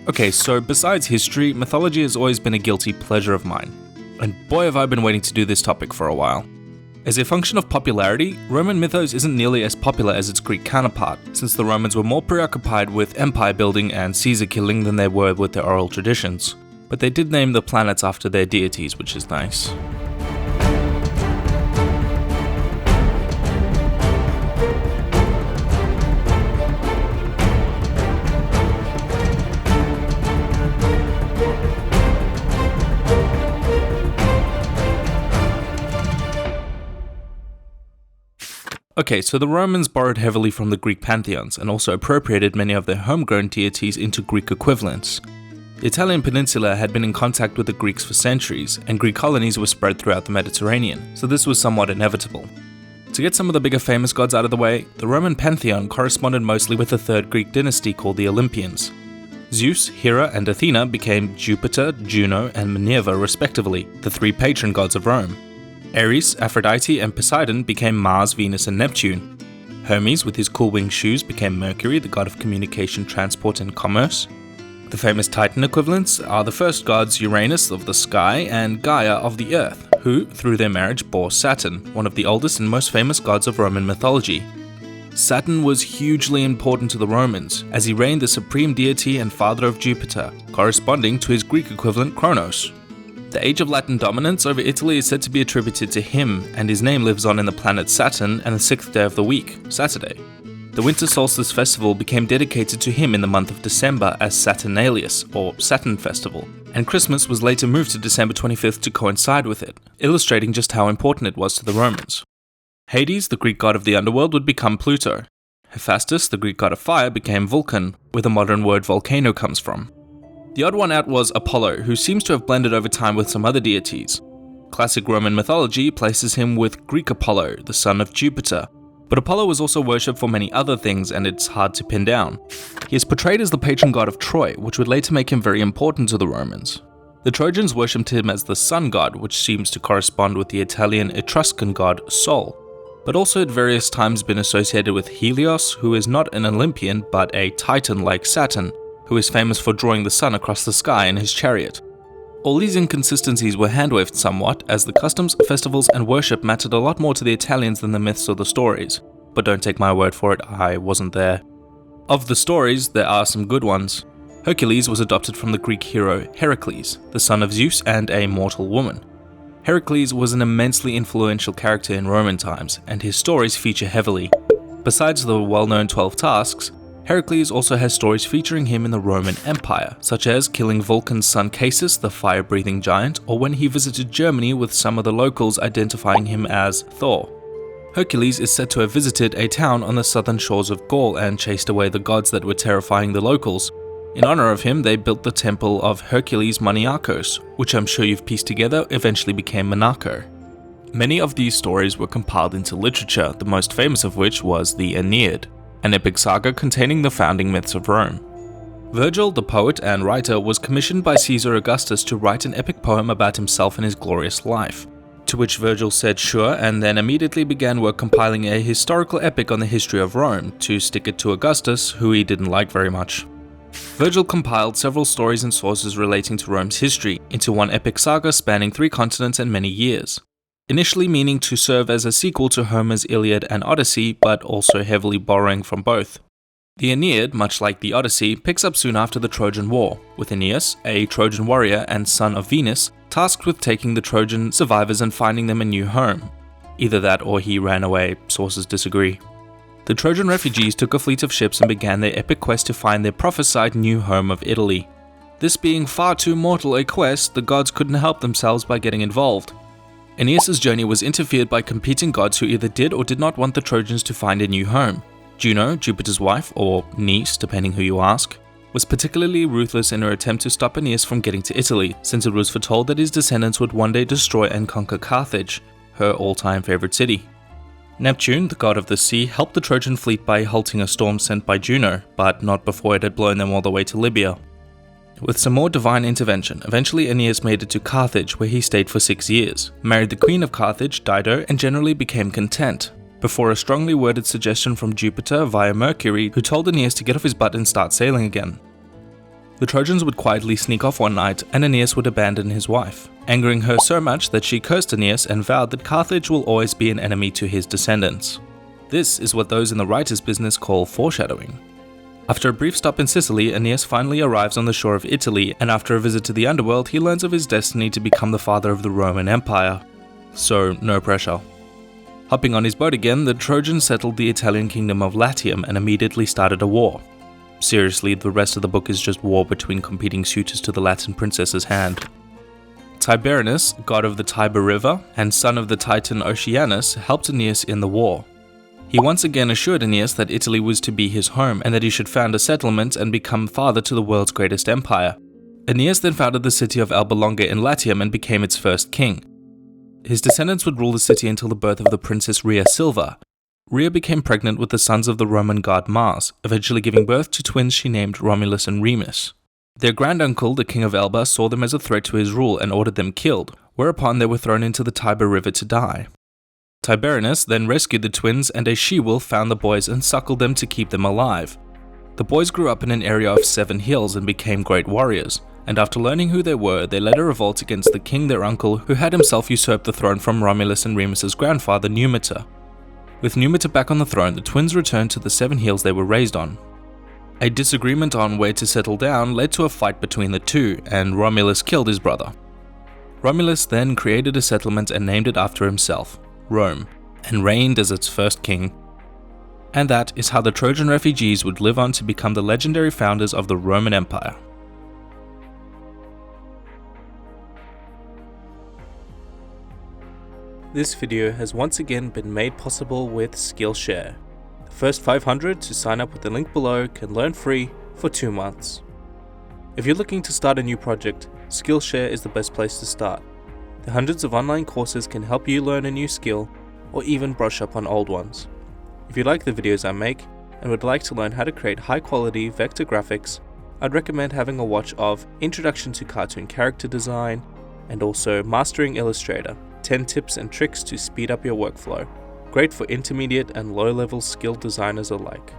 Okay, so besides history, mythology has always been a guilty pleasure of mine. And boy have I been waiting to do this topic for a while. As a function of popularity, Roman mythos isn't nearly as popular as its Greek counterpart, since the Romans were more preoccupied with empire building and Caesar killing than they were with their oral traditions. But they did name the planets after their deities, which is nice. Okay, so the Romans borrowed heavily from the Greek pantheons and also appropriated many of their homegrown deities into Greek equivalents. The Italian Peninsula had been in contact with the Greeks for centuries, and Greek colonies were spread throughout the Mediterranean, so this was somewhat inevitable. To get some of the bigger famous gods out of the way, the Roman pantheon corresponded mostly with the third Greek dynasty called the Olympians. Zeus, Hera, and Athena became Jupiter, Juno, and Minerva respectively, the three patron gods of Rome. Ares, Aphrodite, and Poseidon became Mars, Venus, and Neptune. Hermes, with his cool winged shoes, became Mercury, the god of communication, transport, and commerce. The famous Titan equivalents are the first gods Uranus of the sky and Gaia of the earth, who, through their marriage, bore Saturn, one of the oldest and most famous gods of Roman mythology. Saturn was hugely important to the Romans, as he reigned the supreme deity and father of Jupiter, corresponding to his Greek equivalent Kronos. The age of Latin dominance over Italy is said to be attributed to him, and his name lives on in the planet Saturn and the 6th day of the week, Saturday. The winter solstice festival became dedicated to him in the month of December as Saturnalius, or Saturn Festival, and Christmas was later moved to December 25th to coincide with it, illustrating just how important it was to the Romans. Hades, the Greek god of the underworld, would become Pluto. Hephaestus, the Greek god of fire, became Vulcan, where the modern word volcano comes from. The odd one out was Apollo, who seems to have blended over time with some other deities. Classic Roman mythology places him with Greek Apollo, the son of Jupiter, but Apollo was also worshipped for many other things and it's hard to pin down. He is portrayed as the patron god of Troy, which would later make him very important to the Romans. The Trojans worshipped him as the sun god, which seems to correspond with the Italian Etruscan god Sol, but also at various times been associated with Helios, who is not an Olympian but a titan like Saturn, who is famous for drawing the sun across the sky in his chariot. All these inconsistencies were hand-waved somewhat, as the customs, festivals, and worship mattered a lot more to the Italians than the myths or the stories. But don't take my word for it, I wasn't there. Of the stories, there are some good ones. Hercules was adopted from the Greek hero Hercules, the son of Zeus and a mortal woman. Hercules was an immensely influential character in Roman times, and his stories feature heavily. Besides the well-known 12 tasks, Hercules also has stories featuring him in the Roman Empire, such as killing Vulcan's son Casus, the fire-breathing giant, or when he visited Germany with some of the locals identifying him as Thor. Hercules is said to have visited a town on the southern shores of Gaul and chased away the gods that were terrifying the locals. In honor of him, they built the temple of Hercules Maniakos, which I'm sure you've pieced together eventually became Monaco. Many of these stories were compiled into literature, the most famous of which was the Aeneid, an epic saga containing the founding myths of Rome. Virgil, the poet and writer, was commissioned by Caesar Augustus to write an epic poem about himself and his glorious life, to which Virgil said sure, and then immediately began work compiling a historical epic on the history of Rome, to stick it to Augustus, who he didn't like very much. Virgil compiled several stories and sources relating to Rome's history into one epic saga spanning 3 continents and many years, initially meaning to serve as a sequel to Homer's Iliad and Odyssey, but also heavily borrowing from both. The Aeneid, much like the Odyssey, picks up soon after the Trojan War, with Aeneas, a Trojan warrior and son of Venus, tasked with taking the Trojan survivors and finding them a new home. Either that or he ran away, sources disagree. The Trojan refugees took a fleet of ships and began their epic quest to find their prophesied new home of Italy. This being far too mortal a quest, the gods couldn't help themselves by getting involved. Aeneas' journey was interfered by competing gods who either did or did not want the Trojans to find a new home. Juno, Jupiter's wife, or niece depending who you ask, was particularly ruthless in her attempt to stop Aeneas from getting to Italy, since it was foretold that his descendants would one day destroy and conquer Carthage, her all-time favorite city. Neptune, the god of the sea, helped the Trojan fleet by halting a storm sent by Juno, but not before it had blown them all the way to Libya. With some more divine intervention, eventually Aeneas made it to Carthage, where he stayed for 6 years, married the queen of Carthage, Dido, and generally became content, before a strongly worded suggestion from Jupiter via Mercury, who told Aeneas to get off his butt and start sailing again. The Trojans would quietly sneak off one night, and Aeneas would abandon his wife, angering her so much that she cursed Aeneas and vowed that Carthage will always be an enemy to his descendants. This is what those in the writer's business call foreshadowing. After a brief stop in Sicily, Aeneas finally arrives on the shore of Italy, and after a visit to the underworld, he learns of his destiny to become the father of the Roman Empire. So, no pressure. Hopping on his boat again, the Trojans settled the Italian kingdom of Latium and immediately started a war. Seriously, the rest of the book is just war between competing suitors to the Latin princess's hand. Tiberinus, god of the Tiber River and son of the Titan Oceanus, helped Aeneas in the war. He once again assured Aeneas that Italy was to be his home and that he should found a settlement and become father to the world's greatest empire. Aeneas then founded the city of Alba Longa in Latium and became its first king. His descendants would rule the city until the birth of the princess Rhea Silva. Rhea became pregnant with the sons of the Roman god Mars, eventually giving birth to twins she named Romulus and Remus. Their granduncle, the king of Elba, saw them as a threat to his rule and ordered them killed, whereupon they were thrown into the Tiber River to die. Tiberinus then rescued the twins, and a she-wolf found the boys and suckled them to keep them alive. The boys grew up in an area of 7 hills and became great warriors, and after learning who they were, they led a revolt against the king, their uncle, who had himself usurped the throne from Romulus and Remus's grandfather Numitor. With Numitor back on the throne, the twins returned to the 7 hills they were raised on. A disagreement on where to settle down led to a fight between the two, and Romulus killed his brother. Romulus then created a settlement and named it after himself, Rome, and reigned as its first king. And that is how the Trojan refugees would live on to become the legendary founders of the Roman Empire. This video has once again been made possible with Skillshare. The first 500 to sign up with the link below can learn free for 2 months. If you're looking to start a new project, Skillshare is the best place to start. The hundreds of online courses can help you learn a new skill or even brush up on old ones. If you like the videos I make and would like to learn how to create high quality vector graphics, I'd recommend having a watch of Introduction to Cartoon Character Design and also Mastering Illustrator, 10 tips and tricks to speed up your workflow. Great for intermediate and low-level skilled designers alike.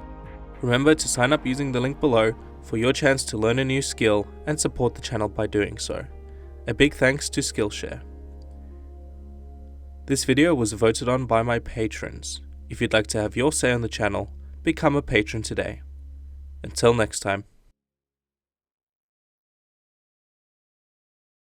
Remember to sign up using the link below for your chance to learn a new skill and support the channel by doing so. A big thanks to Skillshare. This video was voted on by my patrons. If you'd like to have your say on the channel, become a patron today. Until next time.